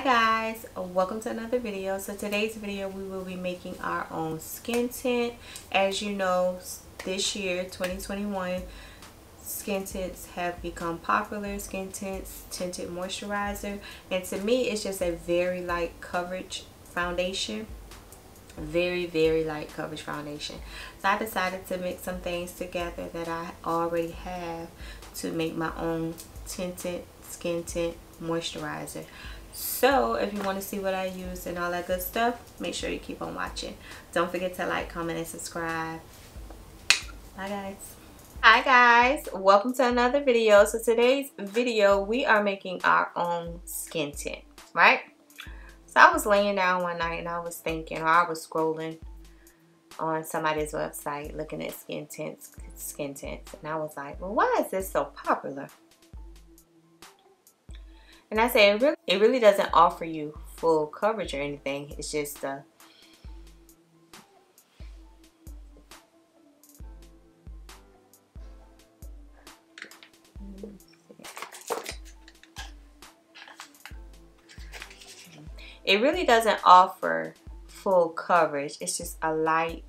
Hi guys, welcome to another video. So today's video we will be making our own skin tint. As you know, this year 2021 skin tints have become popular. Skin tints, tinted moisturizer, and to me it's just a very light coverage foundation. Very light coverage foundation. So I decided to mix some things together that I already have to make my own tinted skin tint moisturizer. So if you want to see what I use and all that good stuff, make sure you keep on watching. Don't forget to like, comment, and subscribe. Bye guys. Hi guys, welcome to another video. So today's video we are making our own skin tint, right? So I was laying down one night and I was thinking, or I was scrolling on somebody's website looking at skin tints, and I was like, well, why is this so popular? And I said, it really doesn't offer you full coverage or anything. It's just it really doesn't offer full coverage. It's just a light,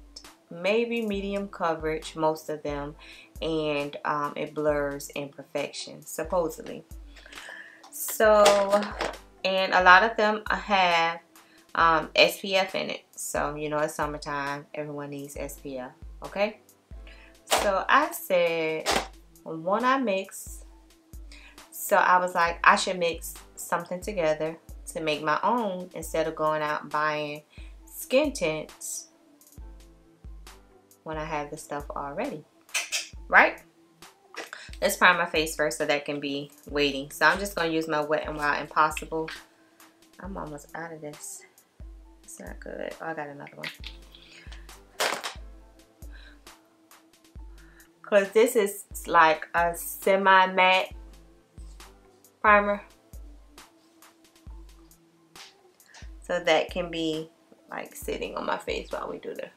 maybe medium coverage, most of them, and it blurs imperfections, supposedly. So, and a lot of them have SPF in it. So, you know, it's summertime, everyone needs SPF, okay? So I said, when I mix, so I was like, I should mix something together to make my own instead of going out and buying skin tints when I have the stuff already, right? Let's prime my face first so that can be waiting. So I'm just going to use my Wet n Wild Impossible. I'm almost out of this. It's not good. Oh, I got another one. Because this is like a semi-matte primer. So that can be like sitting on my face while we do the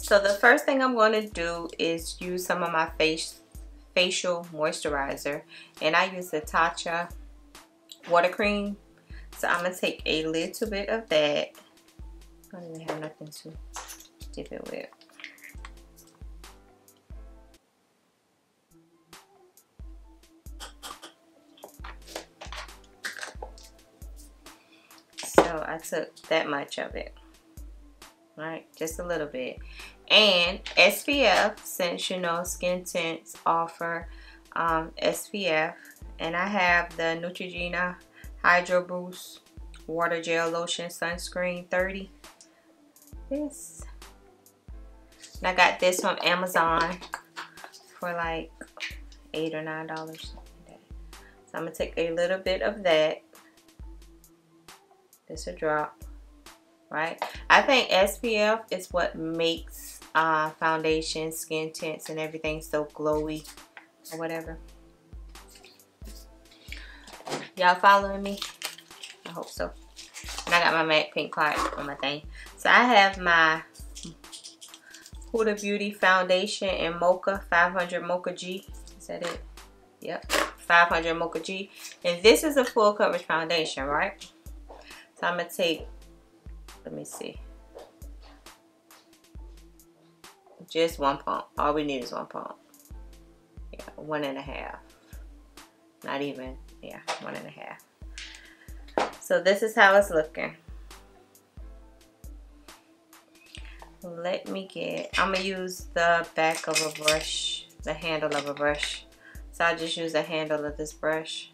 So the first thing I'm going to do is use some of my facial moisturizer, and I use the Tatcha water cream. So I'm going to take a little bit of that. I don't even have nothing to dip it with. So I took that much of it. Right, just a little bit. And SPF, since you know skin tints offer SPF, and I have the Neutrogena Hydro Boost Water Gel Lotion Sunscreen 30. This, and I got this from Amazon for like $8 or $9. So I'm gonna take a little bit of that. Just a drop. Right, I think SPF is what makes foundation, skin tints, and everything so glowy or whatever. Y'all following me? I hope so. And I got my MAC pink card on my thing. So I have my Huda Beauty foundation in Mocha 500 Mocha G. Is that it? Yep, 500 Mocha G. And this is a full coverage foundation, right? So I'm gonna take, let me see, just one pump. All we need is one pump. Yeah, 1.5. Not even, yeah, 1.5. So this is how it's looking. Let me get, I'm gonna use the back of a brush, the handle of a brush. So I'll just use the handle of this brush.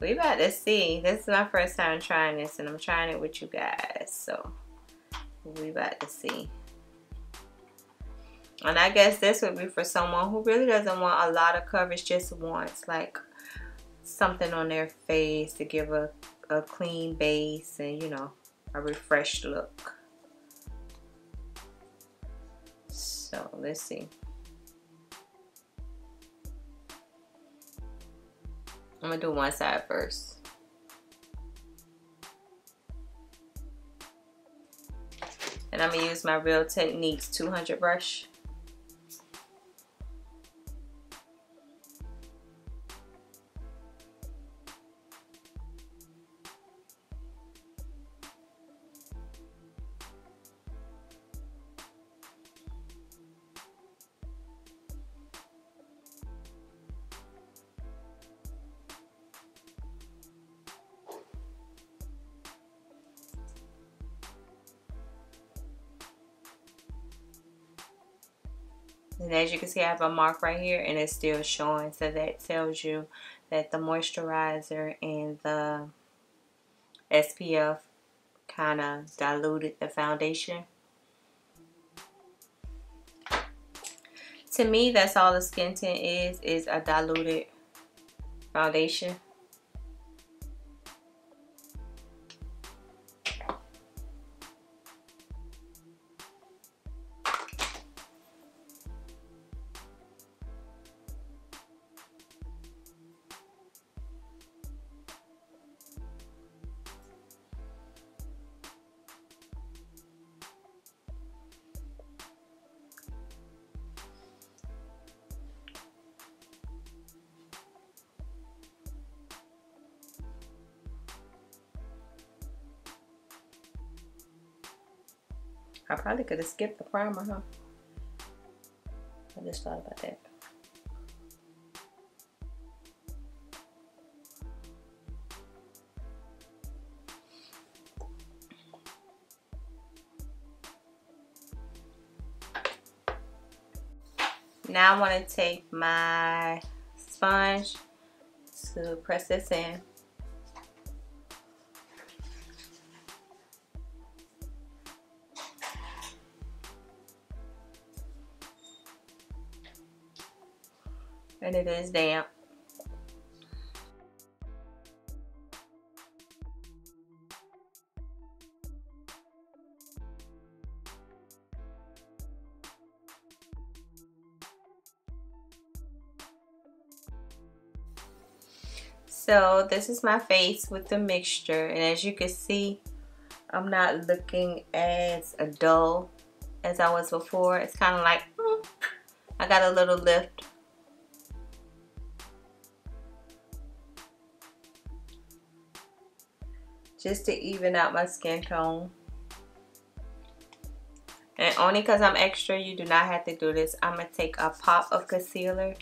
We about to see. This is my first time trying this, and I'm trying it with you guys. So we about to see. And I guess this would be for someone who really doesn't want a lot of coverage, just wants like something on their face to give a clean base and, you know, a refreshed look. So let's see. I'm gonna do one side first. And I'm gonna use my Real Techniques 200 brush. And as you can see, I have a mark right here and it's still showing. So that tells you that the moisturizer and the SPF kind of diluted the foundation. To me, that's all the skin tint is a diluted foundation. I probably could have skipped the primer, huh? I just thought about that. Now I want to take my sponge to press this in. And it is damp. So this is my face with the mixture, and as you can see, I'm not looking as dull as I was before. It's kind of like I got a little lift. Just to even out my skin tone. And only because I'm extra, you do not have to do this. I'm going to take a pop of concealer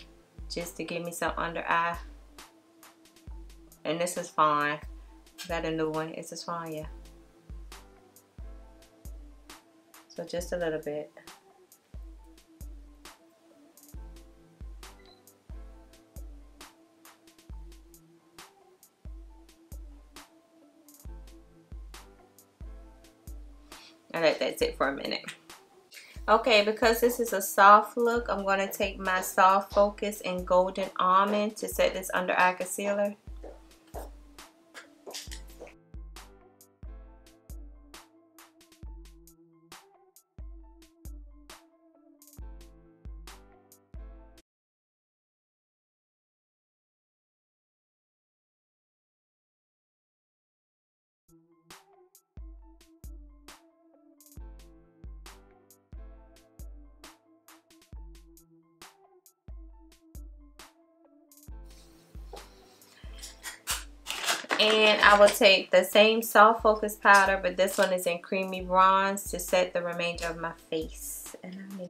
just to give me some under eye. And this is fine. I got a new one. This is fine, yeah. So just a little bit. I let that sit for a minute. Okay, because this is a soft look, I'm going to take my Soft Focus in Golden Almond to set this under eye concealer. And I will take the same Soft Focus powder, but this one is in Creamy Bronze to set the remainder of my face. And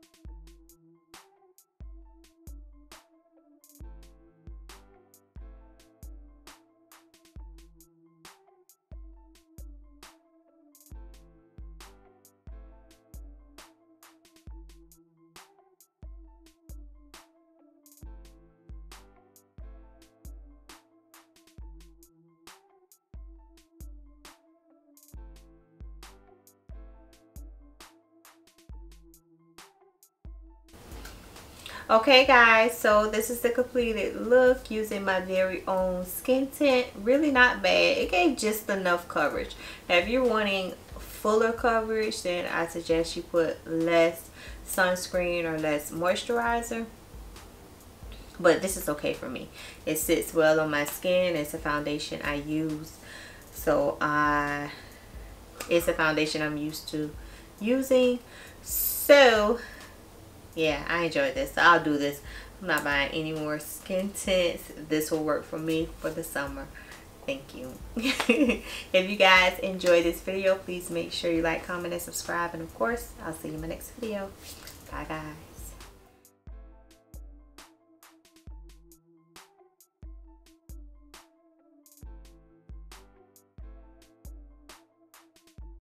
okay guys, so this is the completed look using my very own skin tint. Really not bad. It gave just enough coverage. Now, if you're wanting fuller coverage, then I suggest you put less sunscreen or less moisturizer. but this is okay for me. It sits well on my skin. It's a foundation I use, so it's a foundation I'm used to using. So yeah, I enjoyed this, so I'll do this. I'm not buying any more skin tints. This will work for me for the summer. Thank you. If you guys enjoyed this video, please make sure you like, comment, and subscribe. And of course, I'll see you in my next video. Bye guys.